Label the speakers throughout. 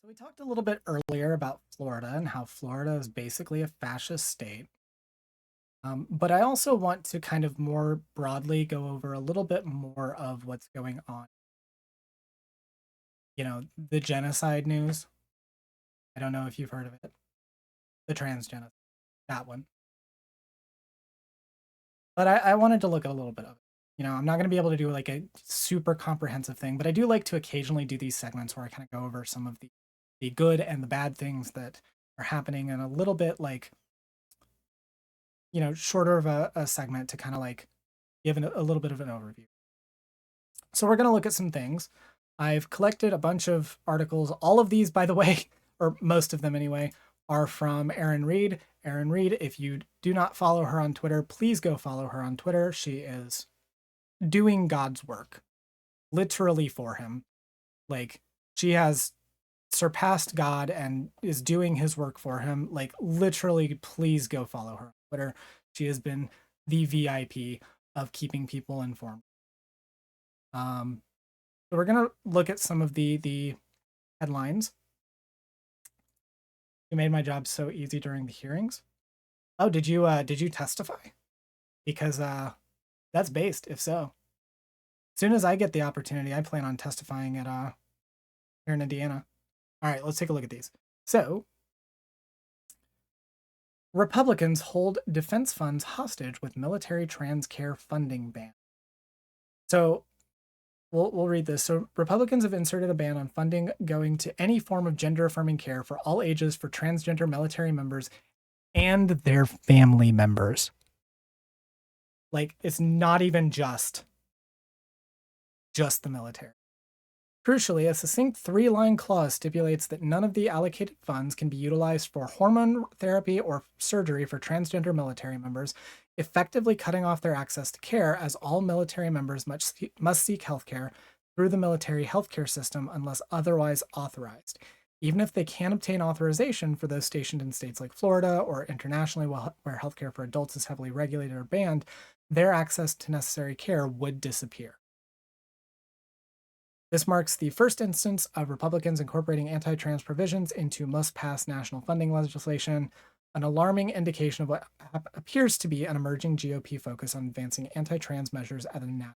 Speaker 1: So we talked a little bit earlier about Florida and how Florida is basically a fascist state. But I also want to kind of more broadly go over a little bit more of what's going on. The genocide news. I don't know if you've heard of it. The trans genocide, that one. But I wanted to look at a little bit of it. I'm not going to be able to do like a super comprehensive thing, but I do like to occasionally do these segments where I kind of go over some of the good and the bad things that are happening and a little bit like shorter of a segment to kind of like give a little bit of an overview. So we're going to look at some things. I've collected a bunch of articles. All of these, by the way, or most of them anyway, are from Erin Reed. Erin Reed, if you do not follow her on Twitter, please go follow her on Twitter. She is doing God's work, literally for him. Like, she has surpassed God and is doing his work for him. Like, literally, please go follow her on Twitter. She has been the VIP of keeping people informed. So we're gonna look at some of the headlines. You made my job so easy during the hearings. Oh, did you testify? Because that's based, if so. As soon as I get the opportunity, I plan on testifying at here in Indiana. All right, let's take a look at these. So, Republicans hold defense funds hostage with military trans care funding ban. So, we'll read this. So, Republicans have inserted a ban on funding going to any form of gender affirming care for all ages for transgender military members and their family members. Like, it's not even just the military. Crucially, a succinct 3-line clause stipulates that none of the allocated funds can be utilized for hormone therapy or surgery for transgender military members, effectively cutting off their access to care, as all military members must seek healthcare through the military healthcare system unless otherwise authorized. Even if they can obtain authorization for those stationed in states like Florida or internationally where healthcare for adults is heavily regulated or banned, their access to necessary care would disappear. This marks the first instance of Republicans incorporating anti-trans provisions into must-pass national funding legislation, an alarming indication of what appears to be an emerging GOP focus on advancing anti-trans measures at a national.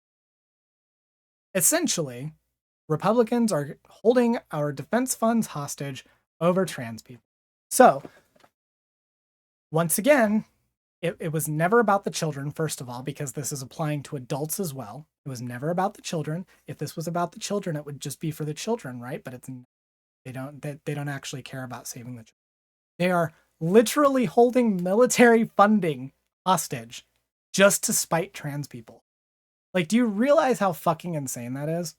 Speaker 1: Essentially, Republicans are holding our defense funds hostage over trans people. So, once again, it was never about the children, first of all, because this is applying to adults as well. It was never about the children. If this was about the children, it would just be for the children, right? But they don't actually care about saving the children. They are literally holding military funding hostage just to spite trans people. Like, do you realize how fucking insane that is?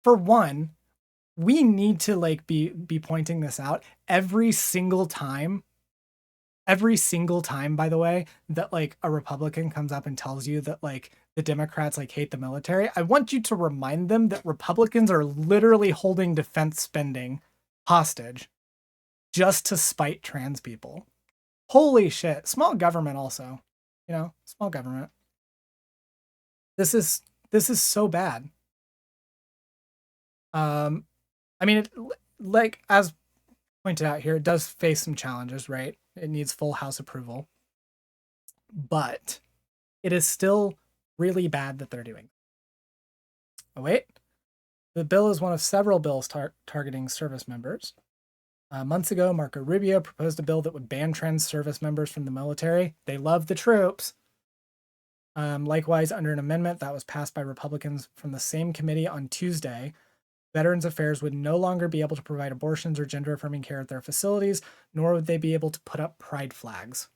Speaker 1: For one, we need to like be pointing this out every single time, by the way, that like a Republican comes up and tells you that like the Democrats like hate the military. I want you to remind them that Republicans are literally holding defense spending hostage just to spite trans people. Holy shit. Small government also. Small government. This is so bad. I mean, like as pointed out here, it does face some challenges, right? It needs full House approval, but it is still really bad that they're doing. Oh wait, the bill is one of several bills targeting service members. Months ago, Marco Rubio proposed a bill that would ban trans service members from the military. They love the troops. Likewise, under an amendment that was passed by Republicans from the same committee on Tuesday, Veterans Affairs would no longer be able to provide abortions or gender-affirming care at their facilities, nor would they be able to put up pride flags.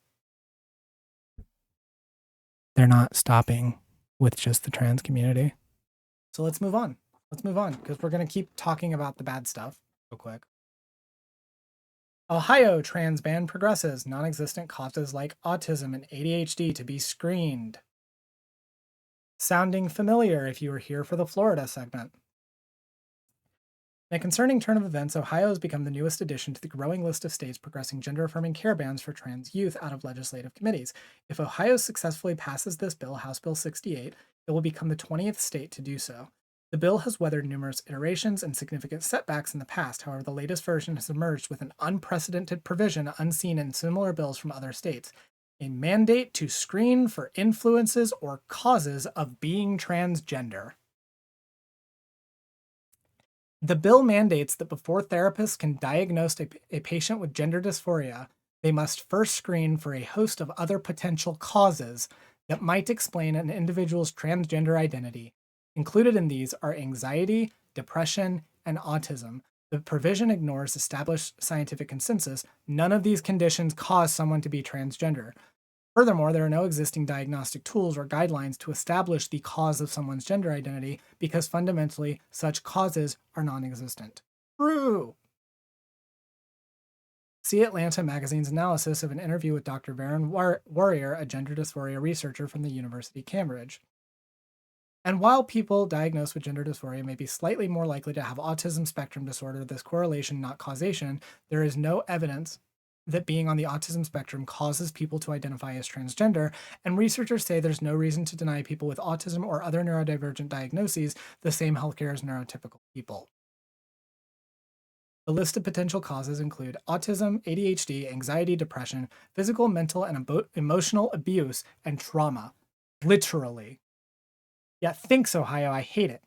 Speaker 1: They're not stopping with just the trans community. So let's move on. Because we're going to keep talking about the bad stuff real quick. Ohio trans ban progresses. Non-existent causes like autism and ADHD to be screened. Sounding familiar if you were here for the Florida segment. In a concerning turn of events, Ohio has become the newest addition to the growing list of states progressing gender-affirming care bans for trans youth out of legislative committees. If Ohio successfully passes this bill, House Bill 68, it will become the 20th state to do so. The bill has weathered numerous iterations and significant setbacks in the past. However, the latest version has emerged with an unprecedented provision unseen in similar bills from other states: a mandate to screen for influences or causes of being transgender. The bill mandates that before therapists can diagnose a patient with gender dysphoria, they must first screen for a host of other potential causes that might explain an individual's transgender identity. Included in these are anxiety, depression, and autism. The provision ignores established scientific consensus. None of these conditions cause someone to be transgender. Furthermore, there are no existing diagnostic tools or guidelines to establish the cause of someone's gender identity because fundamentally such causes are non existent. True. See Atlanta Magazine's analysis of an interview with Dr. Baron Warrior, a gender dysphoria researcher from the University of Cambridge. And while people diagnosed with gender dysphoria may be slightly more likely to have autism spectrum disorder, this correlation, not causation, there is no evidence that being on the autism spectrum causes people to identify as transgender, and researchers say there's no reason to deny people with autism or other neurodivergent diagnoses the same healthcare as neurotypical people. The list of potential causes include autism, ADHD, anxiety, depression, physical, mental, and emotional abuse, and trauma. Literally. Yeah, thanks, Ohio. I hate it.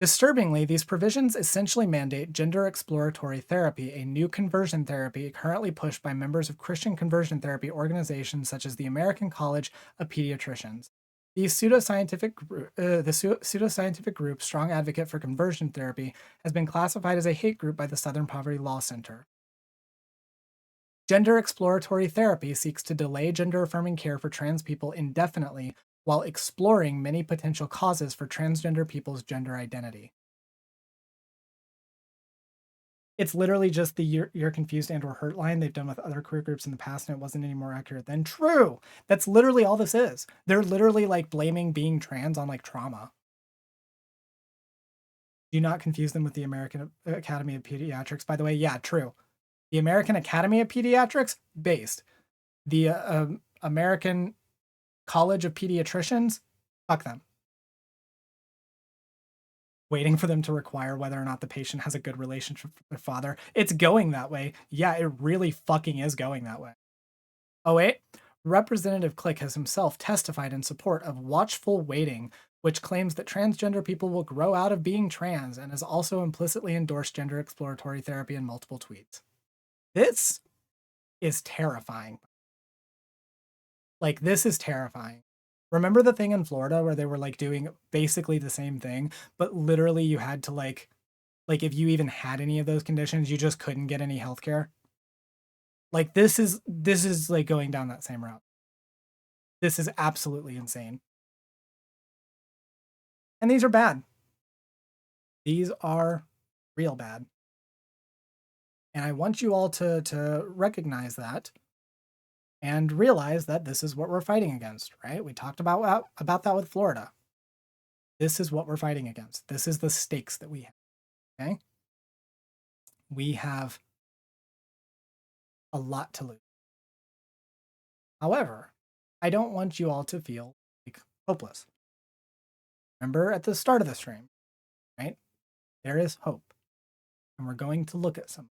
Speaker 1: Disturbingly, these provisions essentially mandate gender exploratory therapy, a new conversion therapy currently pushed by members of Christian conversion therapy organizations such as the American College of Pediatricians. The pseudoscientific group, Strong Advocate for Conversion Therapy, has been classified as a hate group by the Southern Poverty Law Center. Gender exploratory therapy seeks to delay gender-affirming care for trans people indefinitely while exploring many potential causes for transgender people's gender identity. It's literally just the you're confused and or hurt line they've done with other queer groups in the past, and it wasn't any more accurate than true. That's literally all this is. They're literally like blaming being trans on like trauma. Do not confuse them with the American Academy of Pediatrics, by the way. Yeah, true. The American Academy of Pediatrics, based. The American College of Pediatricians, fuck them. Waiting for them to require whether or not the patient has a good relationship with their father. It's going that way. Yeah, it really fucking is going that way. Oh, wait. Representative Click has himself testified in support of watchful waiting, which claims that transgender people will grow out of being trans, and has also implicitly endorsed gender exploratory therapy in multiple tweets. This is terrifying. Like, this is terrifying. Remember the thing in Florida where they were like doing basically the same thing, but literally you had to like if you even had any of those conditions, you just couldn't get any healthcare? Like this is like going down that same route. This is absolutely insane. And these are bad. These are real bad. And I want you all to recognize that and realize that this is what we're fighting against, right? We talked about that with Florida. This is what we're fighting against. This is the stakes that we have, okay? We have a lot to lose. However, I don't want you all to feel like hopeless. Remember at the start of the stream, right? There is hope. And we're going to look at some.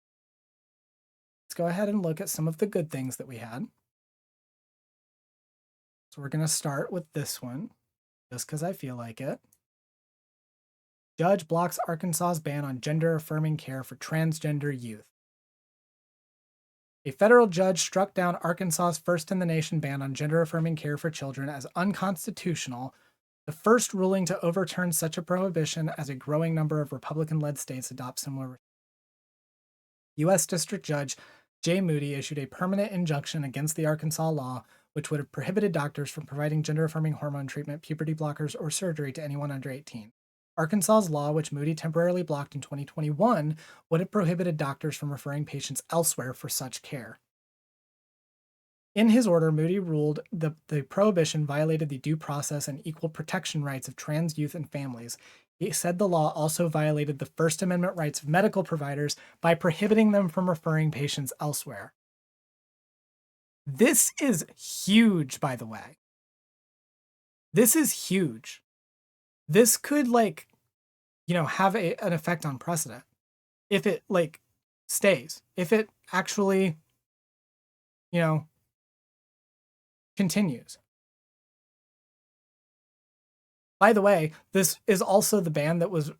Speaker 1: Let's go ahead and look at some of the good things that we had. So we're going to start with this one, just because I feel like it. Judge blocks Arkansas's ban on gender-affirming care for transgender youth. A federal judge struck down Arkansas's first-in-the-nation ban on gender-affirming care for children as unconstitutional, the first ruling to overturn such a prohibition as a growing number of Republican-led states adopt similar. U.S. District Judge Jay Moody issued a permanent injunction against the Arkansas law, which would have prohibited doctors from providing gender-affirming hormone treatment, puberty blockers, or surgery to anyone under 18. Arkansas's law, which Moody temporarily blocked in 2021, would have prohibited doctors from referring patients elsewhere for such care. In his order, Moody ruled the prohibition violated the due process and equal protection rights of trans youth and families. He said the law also violated the First Amendment rights of medical providers by prohibiting them from referring patients elsewhere. This is huge, by the way. This is huge. This could, have an effect on precedent. If it like stays, if it actually, you know, continues. By the way, this is also the ban that was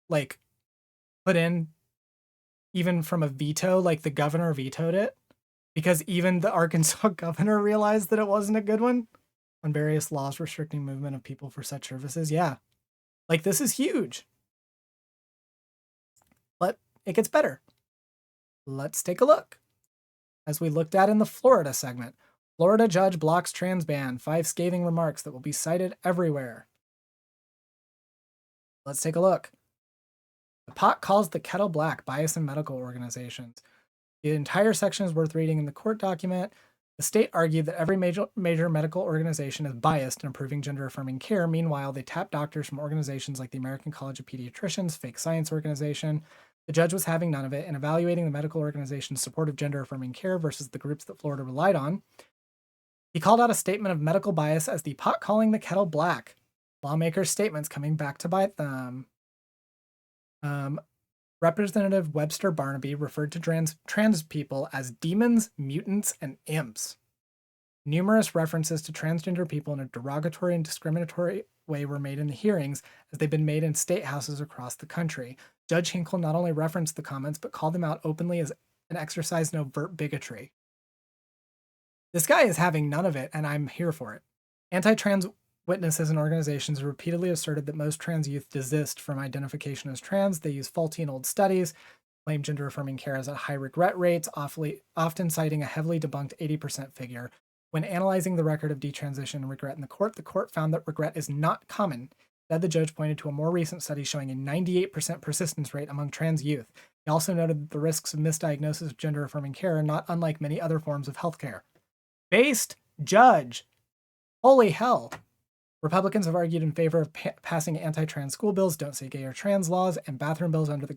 Speaker 1: like put in even from a veto, like the governor vetoed it because even the Arkansas governor realized that it wasn't a good one on various laws restricting movement of people for such services. Yeah. Like this is huge. But it gets better. Let's take a look. As we looked at in the Florida segment, Florida judge blocks trans ban, 5 scathing remarks that will be cited everywhere. Let's take a look. The pot calls the kettle black, bias in medical organizations. The entire section is worth reading in the court document. The state argued that every major medical organization is biased in approving gender-affirming care. Meanwhile, they tap doctors from organizations like the American College of Pediatricians, fake science organization. The judge was having none of it in evaluating the medical organization's support of gender-affirming care versus the groups that Florida relied on. He called out a statement of medical bias as the pot calling the kettle black. Lawmakers' statements coming back to bite them. Representative Webster Barnaby referred to trans people as demons, mutants, and imps. Numerous references to transgender people in a derogatory and discriminatory way were made in the hearings, as they've been made in state houses across the country. Judge Hinkle not only referenced the comments, but called them out openly as an exercise in overt bigotry. This guy is having none of it, and I'm here for it. Anti-trans witnesses and organizations repeatedly asserted that most trans youth desist from identification as trans. They use faulty and old studies, claim gender-affirming care has at high regret rates, often citing a heavily debunked 80% figure. When analyzing the record of detransition and regret in the court found that regret is not common. Instead, the judge pointed to a more recent study showing a 98% persistence rate among trans youth. He also noted that the risks of misdiagnosis of gender-affirming care are not unlike many other forms of healthcare. Based judge. Holy hell. Republicans have argued in favor of passing anti-trans school bills, don't say gay or trans laws, and bathroom bills under the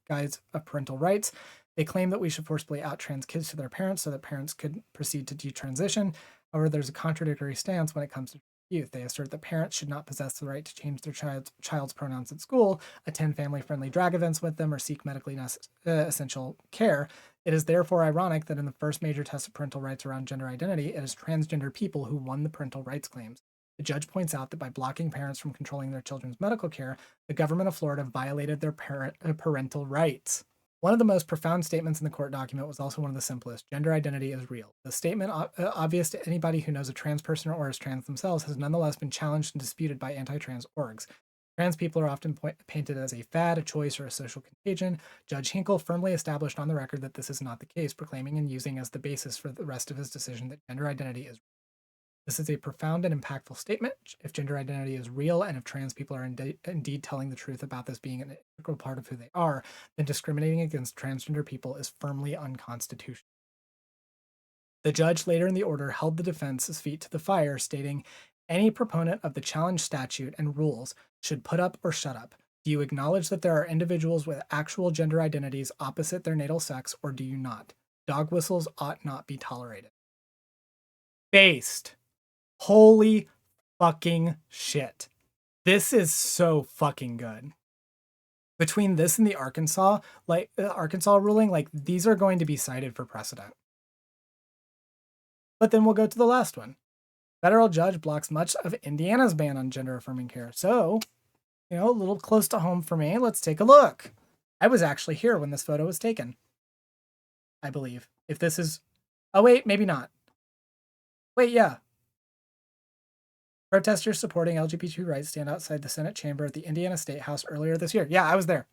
Speaker 1: guise of parental rights. They claim that we should forcibly out trans kids to their parents so that parents could proceed to detransition. However, there's a contradictory stance when it comes to youth. They assert that parents should not possess the right to change their child's pronouns at school, attend family-friendly drag events with them, or seek medically essential care. It is therefore ironic that in the first major test of parental rights around gender identity, it is transgender people who won the parental rights claims. The judge points out that by blocking parents from controlling their children's medical care, the government of Florida violated their parental rights. One of the most profound statements in the court document was also one of the simplest. Gender identity is real. The statement, obvious to anybody who knows a trans person or is trans themselves, has nonetheless been challenged and disputed by anti-trans orgs. Trans people are often painted as a fad, a choice, or a social contagion. Judge Hinkle firmly established on the record that this is not the case, proclaiming and using as the basis for the rest of his decision that gender identity is real. This is a profound and impactful statement. If gender identity is real and if trans people are indeed telling the truth about this being an integral part of who they are, then discriminating against transgender people is firmly unconstitutional. The judge later in the order held the defense's feet to the fire, stating, any proponent of the challenge statute and rules should put up or shut up. Do you acknowledge that there are individuals with actual gender identities opposite their natal sex, or do you not? Dog whistles ought not be tolerated. Based. Holy fucking shit. This is so fucking good. Between this and the Arkansas ruling, these are going to be cited for precedent. But then we'll go to the last one. Federal judge blocks much of Indiana's ban on gender-affirming care. So, a little close to home for me. Let's take a look. I was actually here when this photo was taken, I believe. If this is... Oh, wait, maybe not. Wait, yeah. Protesters supporting LGBT rights stand outside the Senate chamber at the Indiana State House earlier this year. Yeah, I was there.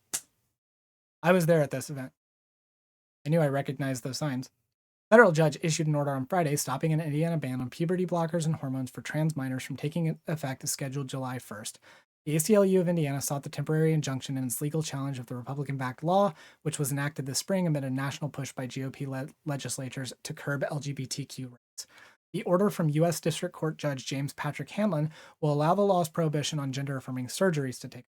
Speaker 1: I was there at this event. I knew I recognized those signs. Federal judge issued an order on Friday stopping an Indiana ban on puberty blockers and hormones for trans minors from taking effect as scheduled July 1st. The ACLU of Indiana sought the temporary injunction in its legal challenge of the Republican-backed law, which was enacted this spring amid a national push by GOP legislatures to curb LGBTQ rights. The order from U.S. District Court Judge James Patrick Hanlon will allow the law's prohibition on gender-affirming surgeries to take.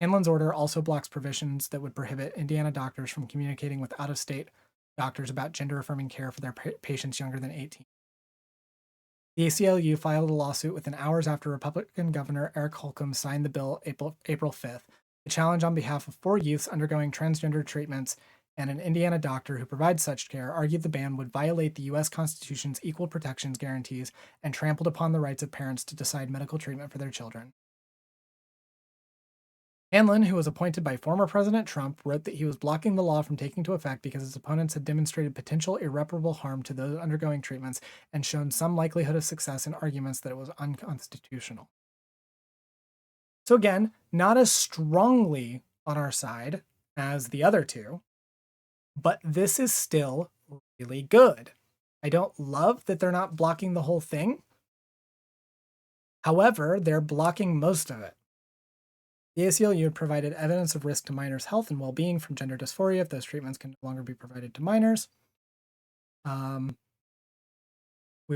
Speaker 1: Hanlon's order also blocks provisions that would prohibit Indiana doctors from communicating with out-of-state doctors about gender-affirming care for their patients younger than 18. The ACLU filed a lawsuit within hours after Republican Governor Eric Holcomb signed the bill April 5th. The challenge on behalf of 4 youths undergoing transgender treatments and an Indiana doctor who provides such care argued the ban would violate the U.S. Constitution's equal protections guarantees and trampled upon the rights of parents to decide medical treatment for their children. Hanlon, who was appointed by former President Trump, wrote that he was blocking the law from taking into effect because his opponents had demonstrated potential irreparable harm to those undergoing treatments and shown some likelihood of success in arguments that it was unconstitutional. So again, not as strongly on our side as the other two, but this is still really good. I don't love that they're not blocking the whole thing. However, they're blocking most of it. The ACLU provided evidence of risk to minors' health and well-being from gender dysphoria if those treatments can no longer be provided to minors. We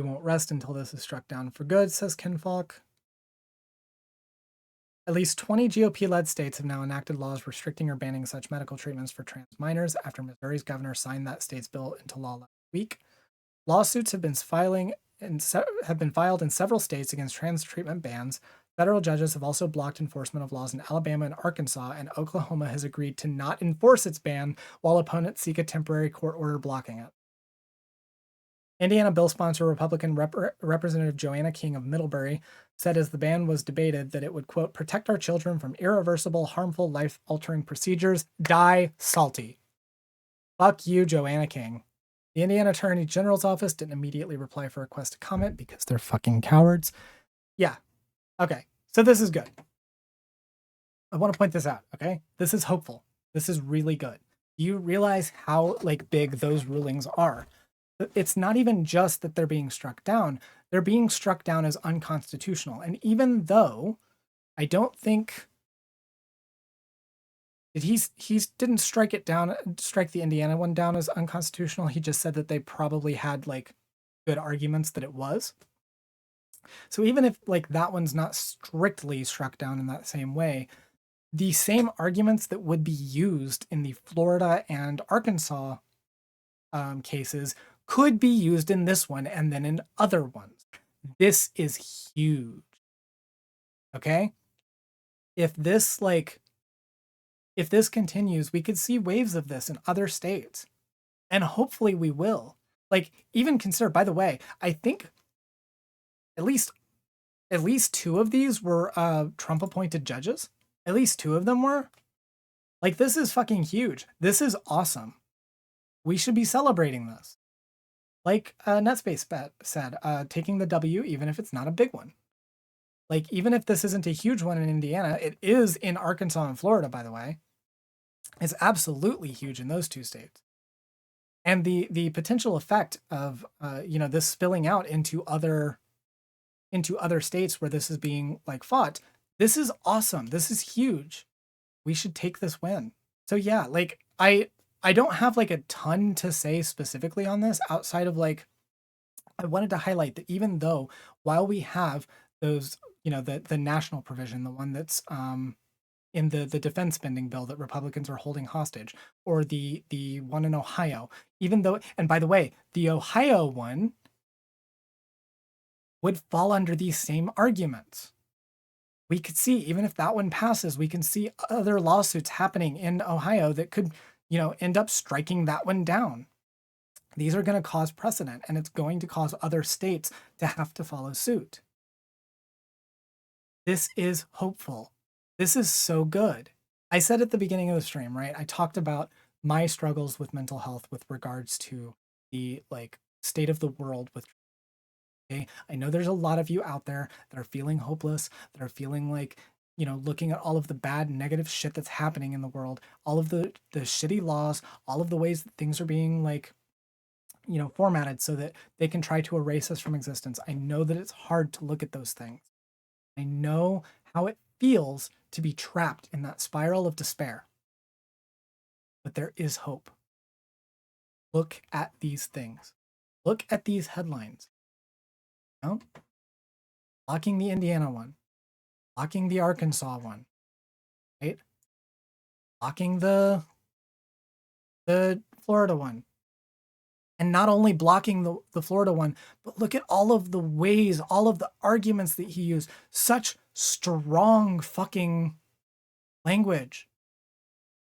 Speaker 1: won't rest until this is struck down for good, says Ken Falk. At least 20 GOP-led states have now enacted laws restricting or banning such medical treatments for trans minors after Missouri's governor signed that state's bill into law last week. Lawsuits have been filed in several states against trans treatment bans. Federal judges have also blocked enforcement of laws in Alabama and Arkansas, and Oklahoma has agreed to not enforce its ban while opponents seek a temporary court order blocking it. Indiana bill sponsor Republican Representative Joanna King of Middlebury said as the ban was debated that it would, quote, protect our children from irreversible, harmful, life-altering procedures. Die salty. Fuck you, Joanna King. The Indiana Attorney General's office didn't immediately reply for a request to comment because they're fucking cowards. Yeah. Okay. So this is good. I want to point this out, okay? This is hopeful. This is really good. You realize how big those rulings are. It's not even just that they're being struck down. They're being struck down as unconstitutional. And even though I don't think he didn't strike the Indiana one down as unconstitutional. He just said that they probably had good arguments that it was. So even if that one's not strictly struck down in that same way, the same arguments that would be used in the Florida and Arkansas cases could be used in this one and then in other ones. This is huge. Okay? If this continues, we could see waves of this in other states. And hopefully we will. Even consider, by the way, I think at least 2 of these were Trump appointed judges. At least 2 of them were. This is fucking huge. This is awesome. We should be celebrating this. Netspace said, taking the W, even if it's not a big one. Even if this isn't a huge one in Indiana, it is in Arkansas and Florida, by the way. It's absolutely huge in those 2 states. And the potential effect of this spilling out into other states where this is being fought, this is awesome. This is huge. We should take this win. So yeah, I don't have a ton to say specifically on this outside of I wanted to highlight that even though while we have those, the national provision, the one that's in the defense spending bill that Republicans are holding hostage, or the one in Ohio, even though, and by the way, the Ohio one would fall under these same arguments. We could see, even if that one passes, we can see other lawsuits happening in Ohio that could, end up striking that one down. These are going to cause precedent, and it's going to cause other states to have to follow suit. This is hopeful. This is so good. I said at the beginning of the stream, right? I talked about my struggles with mental health with regards to the state of the world with. Okay, I know there's a lot of you out there that are feeling hopeless, that are feeling looking at all of the bad, negative shit that's happening in the world, all of the shitty laws, all of the ways that things are being formatted so that they can try to erase us from existence. I know that it's hard to look at those things. I know how it feels to be trapped in that spiral of despair. But there is hope. Look at these things. Look at these headlines. Blocking the Indiana one. Blocking the Arkansas one. Right? Blocking the Florida one. And not only blocking the Florida one, but look at all of the ways, all of the arguments that he used. Such strong fucking language.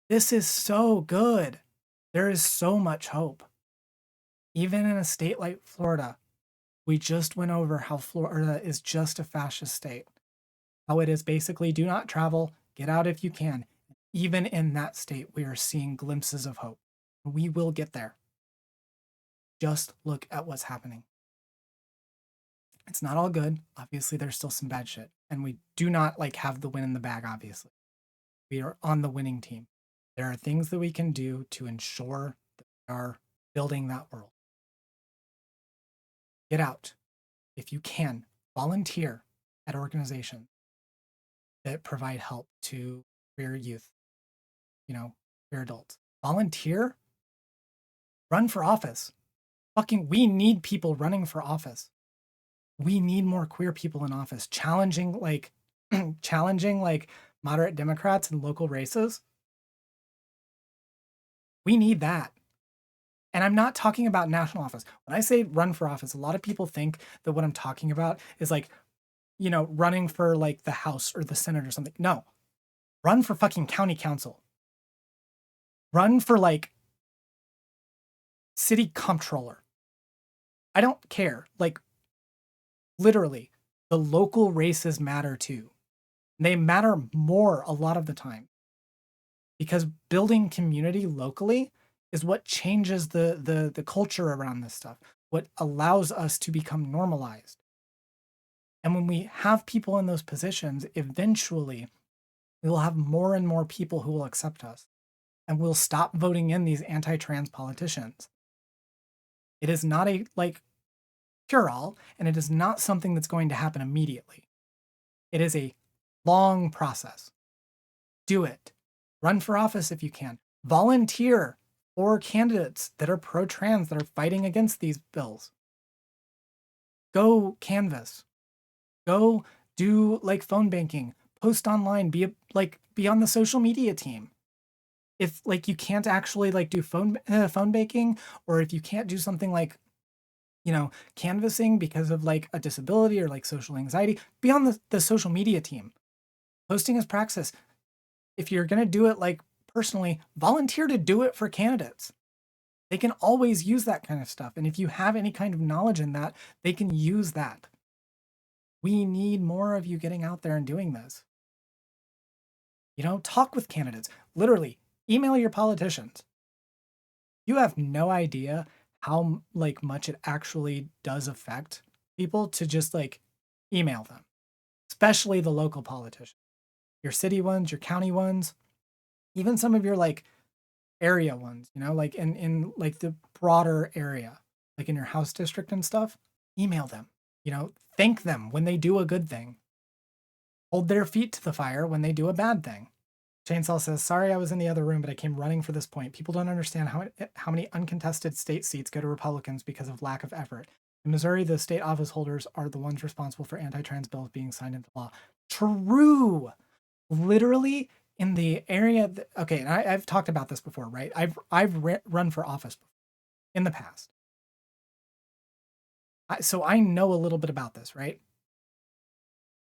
Speaker 1: This is so good. There is so much hope. Even in a state like Florida, we just went over how Florida is just a fascist state. How it is basically do not travel, get out if you can. Even in that state, we are seeing glimpses of hope. We will get there. Just look at what's happening. It's not all good. Obviously, there's still some bad shit. And we do not like have the win in the bag, obviously. We are on the winning team. There are things that we can do to ensure that we are building that world. Get out. If you can, volunteer at organizations that provide help to queer youth, queer adults. Volunteer, run for office. Fucking, we need people running for office. We need more queer people in office, challenging moderate Democrats in local races. We need that. And I'm not talking about national office. When I say run for office, a lot of people think that what I'm talking about is running for like the House or the Senate or something. No, run for fucking county council. Run for like city comptroller. I don't care. Like, literally, the local races matter too. They matter more a lot of the time because building community locally is what changes the culture around this stuff, what allows us to become normalized. And when we have people in those positions, eventually we will have more and more people who will accept us and we'll stop voting in these anti-trans politicians. It is not a cure-all, and it is not something that's going to happen immediately. It is a long process. Do it. Run for office if you can. Volunteer for candidates that are pro-trans, that are fighting against these bills. Go canvass. Go do phone banking. Post online. Be on the social media team. If you can't actually do phone banking, or if you can't do something canvassing because of a disability or social anxiety, be on the social media team. Posting is praxis. If you're going to do it personally, volunteer to do it for candidates. They can always use that kind of stuff. And if you have any kind of knowledge in that, they can use that. We need more of you getting out there and doing this. Talk with candidates. Literally, email your politicians. You have no idea how much it actually does affect people to just email them, especially the local politicians, your city ones, your county ones, even some of your area ones, in the broader area, in your house district and stuff. Email them, thank them when they do a good thing. Hold their feet to the fire when they do a bad thing. Chainsaw says, sorry I was in the other room, but I came running for this point. People don't understand how many uncontested state seats go to Republicans because of lack of effort. In Missouri, the state office holders are the ones responsible for anti-trans bills being signed into law. True. Literally in the area and I've talked about this before, right? I've run for office before, in the past. So I know a little bit about this, right?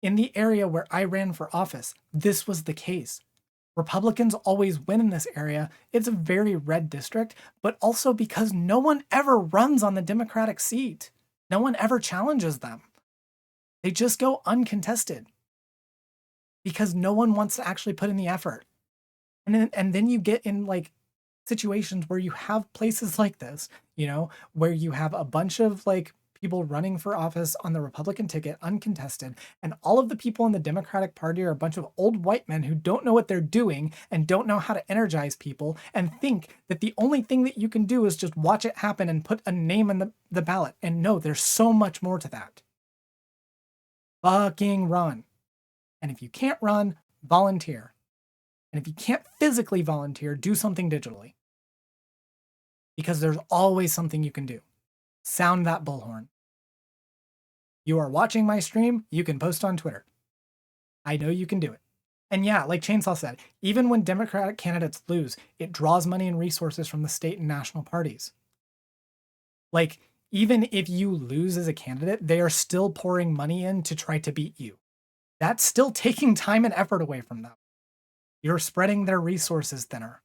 Speaker 1: In the area where I ran for office, this was the case. Republicans always win in this area. It's a very red district, but also because no one ever runs on the Democratic seat. No one ever challenges them. They just go uncontested because no one wants to actually put in the effort. And then you get in situations where you have places like this, where you have a bunch of people running for office on the Republican ticket, uncontested, and all of the people in the Democratic Party are a bunch of old white men who don't know what they're doing and don't know how to energize people and think that the only thing that you can do is just watch it happen and put a name in the ballot. And no, there's so much more to that. Fucking run. And if you can't run, volunteer. And if you can't physically volunteer, do something digitally. Because there's always something you can do. Sound that bullhorn. You are watching my stream, you can post on Twitter. I know you can do it. And yeah, like Chainsaw said, even when Democratic candidates lose, it draws money and resources from the state and national parties. Like, even if you lose as a candidate, they are still pouring money in to try to beat you. That's still taking time and effort away from them. You're spreading their resources thinner,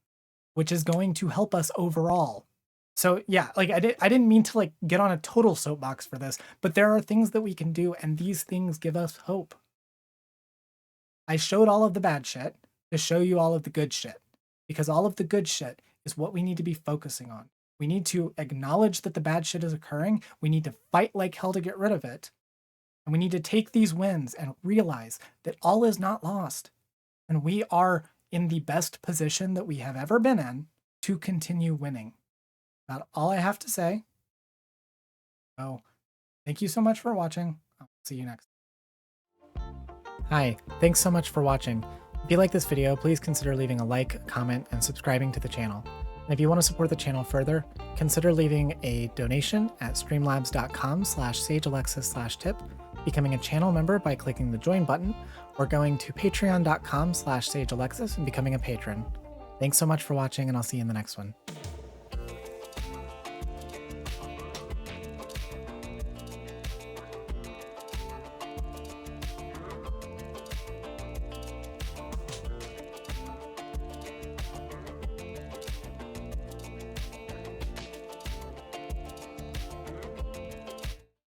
Speaker 1: which is going to help us overall. So yeah, like I didn't mean to like get on a total soapbox for this, but there are things that we can do, and these things give us hope. I showed all of the bad shit to show you all of the good shit, because all of the good shit is what we need to be focusing on. We need to acknowledge that the bad shit is occurring. We need to fight like hell to get rid of it. And we need to take these wins and realize that all is not lost. And we are in the best position that we have ever been in to continue winning. That's all I have to say. So thank you so much for watching. I'll see you next. Hi, thanks so much for watching. If you like this video, please consider leaving a like, comment, and subscribing to the channel. And if you want to support the channel further, consider leaving a donation at streamlabs.com/sagealexis/tip, becoming a channel member by clicking the join button, or going to patreon.com/sagealexis and becoming a patron. Thanks so much for watching, and I'll see you in the next one.